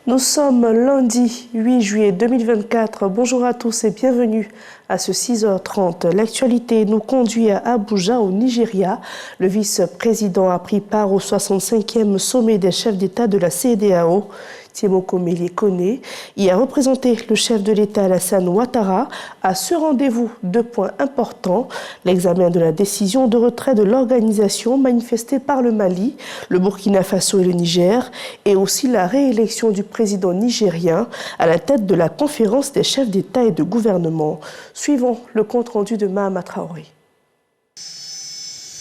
Nous sommes lundi 8 juillet 2024. Bonjour à tous et bienvenue à ce 6h30. L'actualité nous conduit à Abuja, au Nigeria. Le vice-président a pris part au 65e sommet des chefs d'État de la CEDEAO. Timoko Meïlie Koné y a représenté le chef de l'État Alassane Ouattara. À ce rendez-vous, 2 points importants: l'examen de la décision de retrait de l'organisation manifestée par le Mali, le Burkina Faso et le Niger, et aussi la réélection du président nigérien à la tête de la conférence des chefs d'État et de gouvernement. Suivons le compte-rendu de Mahama Traoré.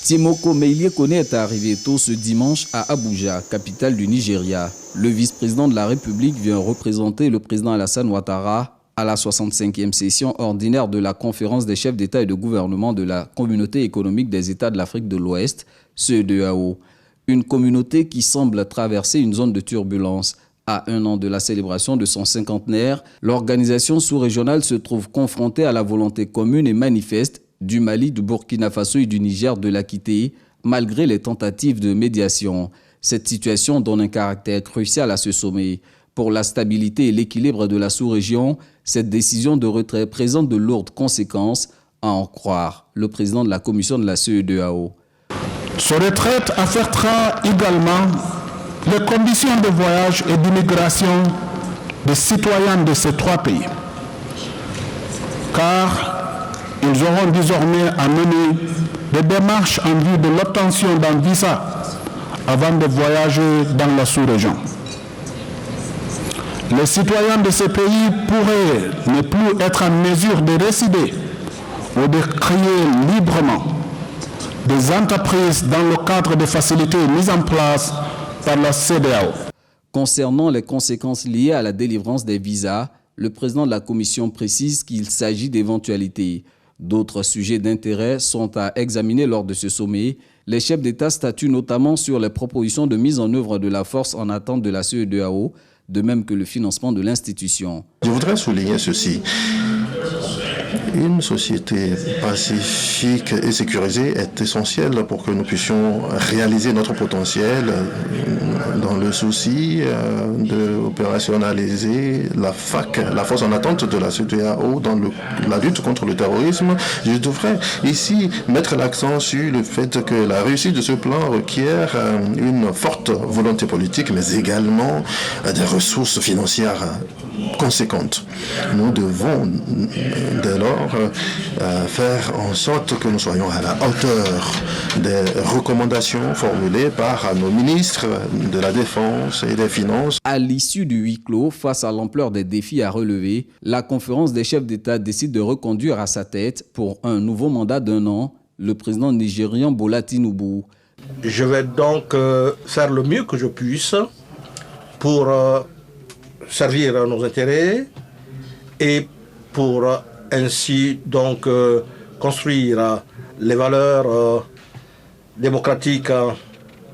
Timoko Meïlie Koné est arrivé tôt ce dimanche à Abuja, capitale du Nigeria. Le vice-président de la République vient représenter le président Alassane Ouattara à la 65e session ordinaire de la conférence des chefs d'État et de gouvernement de la Communauté économique des États de l'Afrique de l'Ouest, CEDEAO. Une communauté qui semble traverser une zone de turbulence. À 1 an de la célébration de son cinquantenaire, l'organisation sous-régionale se trouve confrontée à la volonté commune et manifeste du Mali, du Burkina Faso et du Niger de la quitter, malgré les tentatives de médiation. Cette situation donne un caractère crucial à ce sommet. Pour la stabilité et l'équilibre de la sous-région, cette décision de retrait présente de lourdes conséquences, à en croire le président de la commission de la CEDEAO. Ce retrait affectera également les conditions de voyage et d'immigration des citoyens de ces 3 pays, car ils auront désormais à mener des démarches en vue de l'obtention d'un visa avant de voyager dans la sous-région. Les citoyens de ces pays pourraient ne plus être en mesure de résider ou de créer librement des entreprises dans le cadre des facilités mises en place par la CEDEAO. Concernant les conséquences liées à la délivrance des visas, le président de la commission précise qu'il s'agit d'éventualités. D'autres sujets d'intérêt sont à examiner lors de ce sommet. Les chefs d'État statuent notamment sur les propositions de mise en œuvre de la force en attente de la CEDEAO, de même que le financement de l'institution. Je voudrais souligner ceci. Une société pacifique et sécurisée est essentielle pour que nous puissions réaliser notre potentiel dans le souci d'opérationnaliser la force en attente de la CEDEAO dans la lutte contre le terrorisme. Je devrais ici mettre l'accent sur le fait que la réussite de ce plan requiert une forte volonté politique, mais également des ressources financières conséquentes. Nous devons dès lors faire en sorte que nous soyons à la hauteur des recommandations formulées par nos ministres de la Défense et des Finances. À l'issue du huis clos, face à l'ampleur des défis à relever, la conférence des chefs d'État décide de reconduire à sa tête, pour un nouveau mandat d'1 an, le président nigérien Bola Tinubu. Je vais donc faire le mieux que je puisse pour servir nos intérêts et pour ainsi donc construire les valeurs démocratiques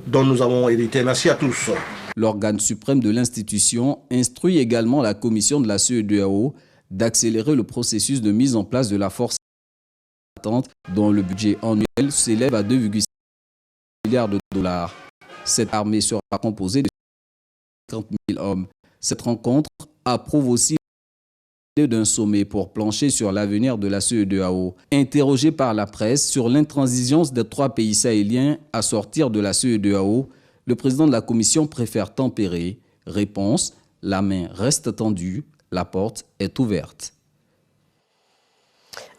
dont nous avons hérité. Merci à tous. L'organe suprême de l'institution instruit également la commission de la CEDEAO d'accélérer le processus de mise en place de la force attente dont le budget annuel s'élève à 2,6 milliards de dollars. Cette armée sera composée de 50 000 hommes. Cette rencontre approuve aussi d'un sommet pour plancher sur l'avenir de la CEDEAO. Interrogé par la presse sur l'intransigeance des 3 pays sahéliens à sortir de la CEDEAO, le président de la commission préfère tempérer. Réponse: la main reste tendue, la porte est ouverte.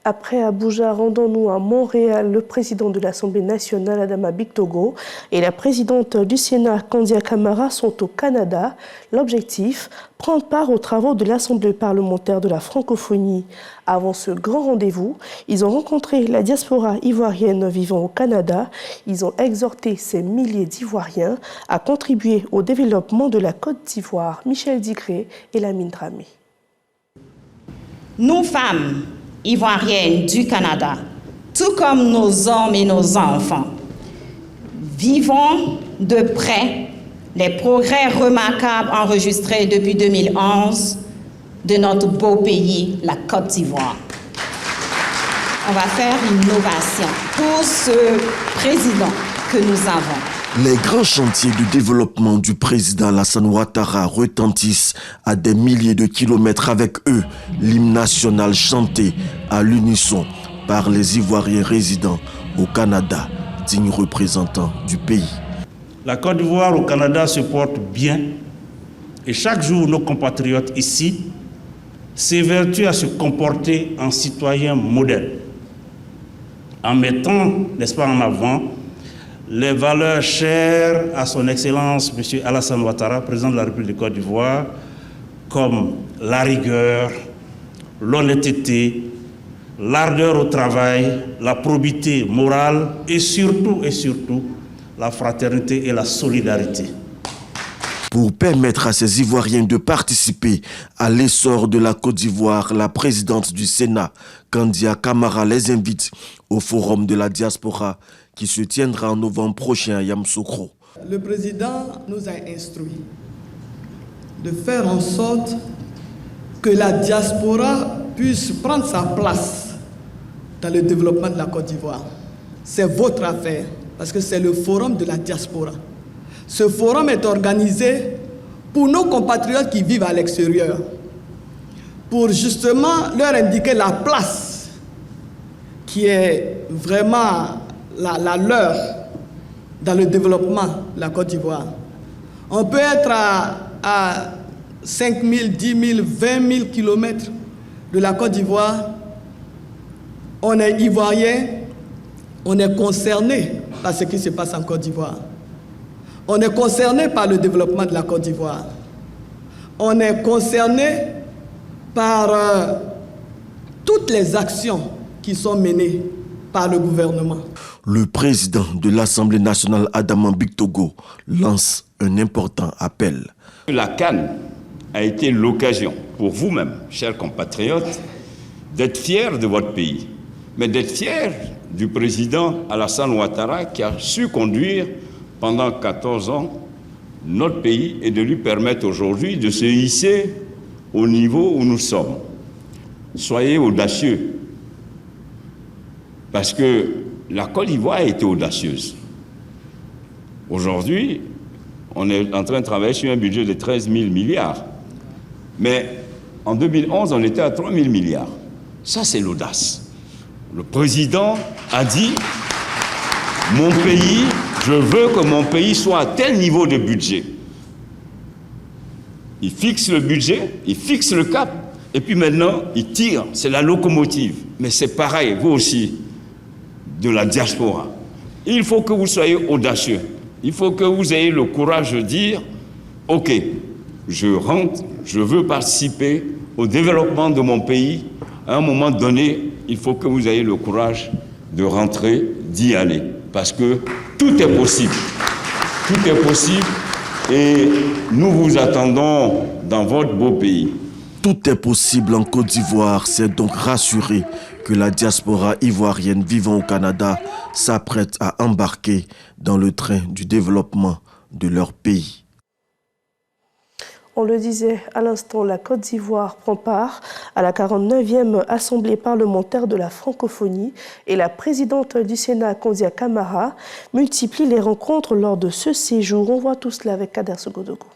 Après Abuja, rendons-nous à Montréal. Le président de l'Assemblée nationale, Adama Bictogo, et la présidente du Sénat, Kandia Camara, sont au Canada. L'objectif, prendre part aux travaux de l'Assemblée parlementaire de la francophonie. Avant ce grand rendez-vous, ils ont rencontré la diaspora ivoirienne vivant au Canada. Ils ont exhorté ces milliers d'Ivoiriens à contribuer au développement de la Côte d'Ivoire. Michel Digré et Lamine Dramé. Nous, femmes ivoiriennes du Canada, tout comme nos hommes et nos enfants, vivons de près les progrès remarquables enregistrés depuis 2011 de notre beau pays, la Côte d'Ivoire. On va faire une innovation pour ce président que nous avons. Les grands chantiers de développement du président Alassane Ouattara retentissent à des milliers de kilomètres avec eux, l'hymne national chanté à l'unisson par les Ivoiriens résidant au Canada, dignes représentants du pays. La Côte d'Ivoire au Canada se porte bien et chaque jour nos compatriotes ici s'évertuent à se comporter en citoyens modèles, en mettant, n'est-ce pas, en avant les valeurs chères à son Excellence M. Alassane Ouattara, président de la République de Côte d'Ivoire, comme la rigueur, l'honnêteté, l'ardeur au travail, la probité morale et surtout, la fraternité et la solidarité. Pour permettre à ces Ivoiriens de participer à l'essor de la Côte d'Ivoire, la présidente du Sénat, Kandia Camara, les invite au Forum de la diaspora qui se tiendra en novembre prochain à Yamoussoukro. Le président nous a instruit de faire en sorte que la diaspora puisse prendre sa place dans le développement de la Côte d'Ivoire. C'est votre affaire, parce que c'est le Forum de la diaspora. Ce forum est organisé pour nos compatriotes qui vivent à l'extérieur, pour justement leur indiquer la place qui est vraiment la leur dans le développement de la Côte d'Ivoire. On peut être à 5 000, 10 000, 20 000 kilomètres de la Côte d'Ivoire. On est ivoirien, on est concerné par ce qui se passe en Côte d'Ivoire. On est concerné par le développement de la Côte d'Ivoire. On est concerné par toutes les actions qui sont menées par le gouvernement. Le président de l'Assemblée nationale, Adama Bictogo, lance un important appel. La CAN a été l'occasion pour vous-même, chers compatriotes, d'être fiers de votre pays, mais d'être fiers du président Alassane Ouattara qui a su conduire pendant 14 ans notre pays et de lui permettre aujourd'hui de se hisser au niveau où nous sommes. Soyez audacieux, parce que la Côte d'Ivoire a été audacieuse. Aujourd'hui, on est en train de travailler sur un budget de 13 000 milliards. Mais en 2011, on était à 3 000 milliards. Ça, c'est l'audace. Le président a dit, mon pays, je veux que mon pays soit à tel niveau de budget. Il fixe le budget, il fixe le cap, et puis maintenant, il tire. C'est la locomotive. Mais c'est pareil, vous aussi, de la diaspora. Il faut que vous soyez audacieux. Il faut que vous ayez le courage de dire, OK, je rentre, je veux participer au développement de mon pays. À un moment donné, il faut que vous ayez le courage de rentrer, d'y aller. Parce que tout est possible. Tout est possible et nous vous attendons dans votre beau pays. Tout est possible en Côte d'Ivoire, c'est donc rassuré que la diaspora ivoirienne vivant au Canada s'apprête à embarquer dans le train du développement de leur pays. On le disait à l'instant, la Côte d'Ivoire prend part à la 49e Assemblée parlementaire de la francophonie et la présidente du Sénat, Kandia Camara, multiplie les rencontres lors de ce séjour. On voit tout cela avec Kader Sogodogo.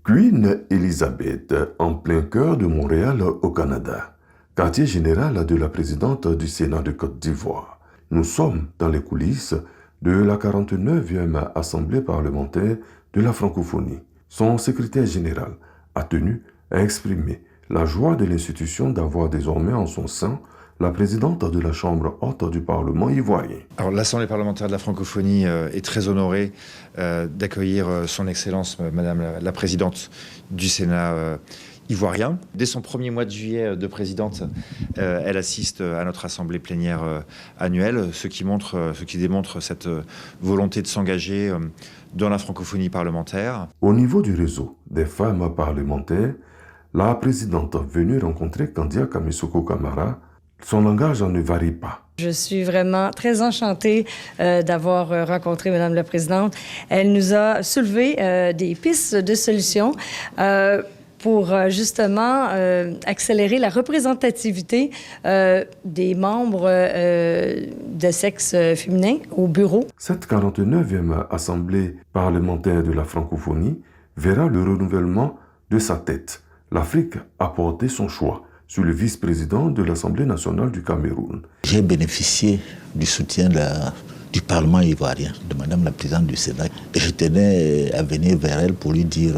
Queen Elizabeth, en plein cœur de Montréal au Canada, quartier général de la présidente du Sénat de Côte d'Ivoire. Nous sommes dans les coulisses de la 49e Assemblée parlementaire de la francophonie. Son secrétaire général a tenu à exprimer la joie de l'institution d'avoir désormais en son sein la présidente de la Chambre haute du Parlement ivoirien. Alors, l'Assemblée parlementaire de la francophonie est très honorée d'accueillir son Excellence, Madame la présidente du Sénat ivoirien. Dès son premier mois de juillet de présidente, elle assiste à notre assemblée plénière annuelle, ce qui démontre cette volonté de s'engager dans la francophonie parlementaire. Au niveau du réseau des femmes parlementaires, la présidente venue rencontrer Kandia Camara, son langage ne varie pas. Je suis vraiment très enchantée d'avoir rencontré Madame la Présidente. Elle nous a soulevé des pistes de solutions pour justement accélérer la représentativité des membres de sexe féminin au bureau. Cette 49e Assemblée parlementaire de la francophonie verra le renouvellement de sa tête. L'Afrique a porté son choix sur le vice-président de l'Assemblée nationale du Cameroun. J'ai bénéficié du soutien du Parlement ivoirien, de Madame la Présidente du Sénat. Et je tenais à venir vers elle pour lui dire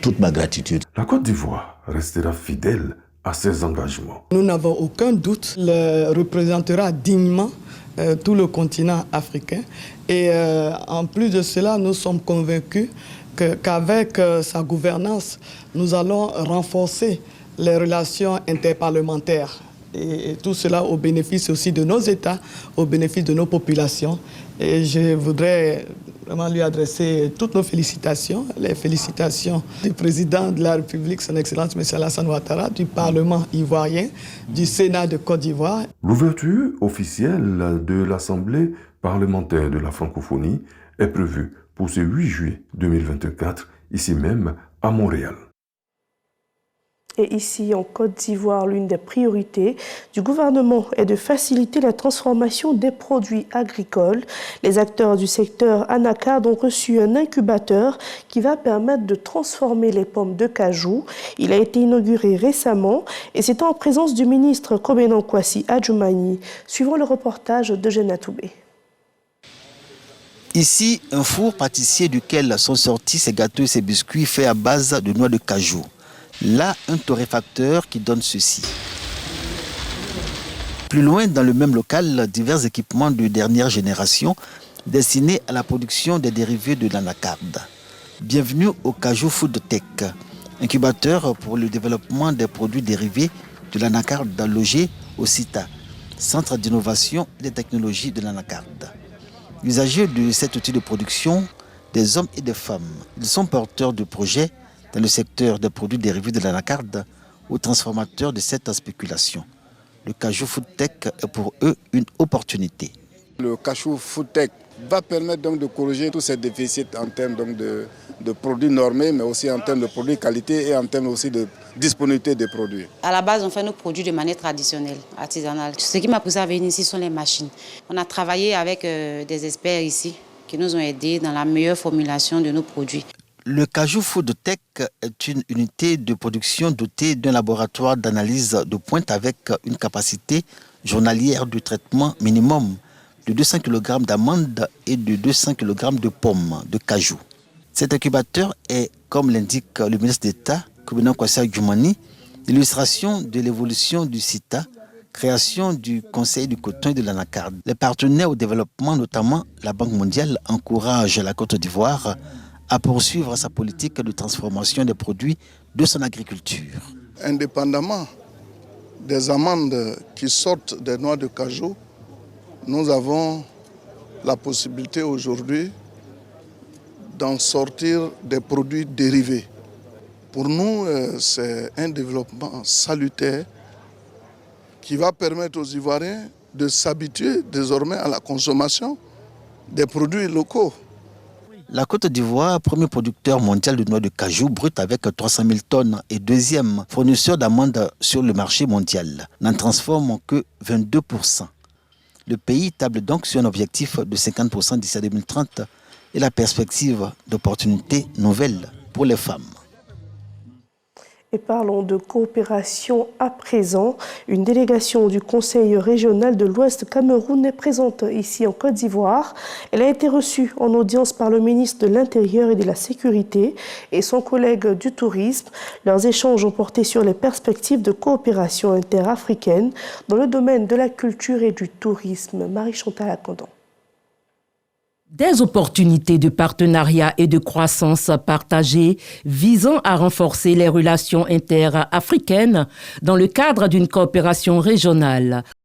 toute ma gratitude. La Côte d'Ivoire restera fidèle à ses engagements. Nous n'avons aucun doute, elle représentera dignement tout le continent africain. Et en plus de cela, nous sommes convaincus qu'avec sa gouvernance, nous allons renforcer les relations interparlementaires. Et tout cela au bénéfice aussi de nos États, au bénéfice de nos populations. Et je voudrais vraiment lui adresser toutes nos félicitations, les félicitations du président de la République, son Excellence M. Alassane Ouattara, du Parlement ivoirien, du Sénat de Côte d'Ivoire. L'ouverture officielle de l'Assemblée parlementaire de la francophonie est prévue pour ce 8 juillet 2024, ici même à Montréal. Et ici, en Côte d'Ivoire, l'une des priorités du gouvernement est de faciliter la transformation des produits agricoles. Les acteurs du secteur anacarde ont reçu un incubateur qui va permettre de transformer les pommes de cajou. Il a été inauguré récemment et c'est en présence du ministre Kobenan Kwasi Adjoumani. Suivant le reportage d'Eugène Atoubé. Ici, un four pâtissier duquel sont sortis ces gâteaux et ces biscuits faits à base de noix de cajou. Là, un torréfacteur qui donne ceci. Plus loin, dans le même local, divers équipements de dernière génération destinés à la production des dérivés de l'anacarde. Bienvenue au Cajou Food Tech, incubateur pour le développement des produits dérivés de l'anacarde logé au CITA, Centre d'innovation et des technologies de l'anacarde. Usagers de cet outil de production, des hommes et des femmes, ils sont porteurs de projets dans le secteur des produits dérivés de l'anacarde ou transformateurs de cette spéculation. Le Cajou Food Tech est pour eux une opportunité. Le Cajou Food Tech va permettre donc de corriger tous ces déficits en termes donc de produits normés, mais aussi en termes de produits qualité et en termes aussi de disponibilité des produits. À la base, on fait nos produits de manière traditionnelle, artisanale. Ce qui m'a poussé à venir ici sont les machines. On a travaillé avec des experts ici qui nous ont aidés dans la meilleure formulation de nos produits. Le Cajou Food Tech est une unité de production dotée d'un laboratoire d'analyse de pointe avec une capacité journalière de traitement minimum de 200 kg d'amandes et de 200 kg de pommes de cajou. Cet incubateur est, comme l'indique le ministre d'État, Kobenan Kwasi Adjoumani, l'illustration de l'évolution du CITA, création du Conseil du coton et de l'anacarde. Les partenaires au développement, notamment la Banque mondiale, encouragent la Côte d'Ivoire à poursuivre sa politique de transformation des produits de son agriculture. Indépendamment des amandes qui sortent des noix de cajou, nous avons la possibilité aujourd'hui d'en sortir des produits dérivés. Pour nous, c'est un développement salutaire qui va permettre aux Ivoiriens de s'habituer désormais à la consommation des produits locaux. La Côte d'Ivoire, premier producteur mondial de noix de cajou brut avec 300 000 tonnes et deuxième fournisseur d'amandes sur le marché mondial, n'en transforme que 22%. Le pays table donc sur un objectif de 50% d'ici à 2030 et la perspective d'opportunités nouvelles pour les femmes. Et parlons de coopération à présent. Une délégation du Conseil régional de l'Ouest Cameroun est présente ici en Côte d'Ivoire. Elle a été reçue en audience par le ministre de l'Intérieur et de la Sécurité et son collègue du Tourisme. Leurs échanges ont porté sur les perspectives de coopération interafricaine dans le domaine de la culture et du tourisme. Marie-Chantal Acandon. Des opportunités de partenariat et de croissance partagées visant à renforcer les relations interafricaines dans le cadre d'une coopération régionale.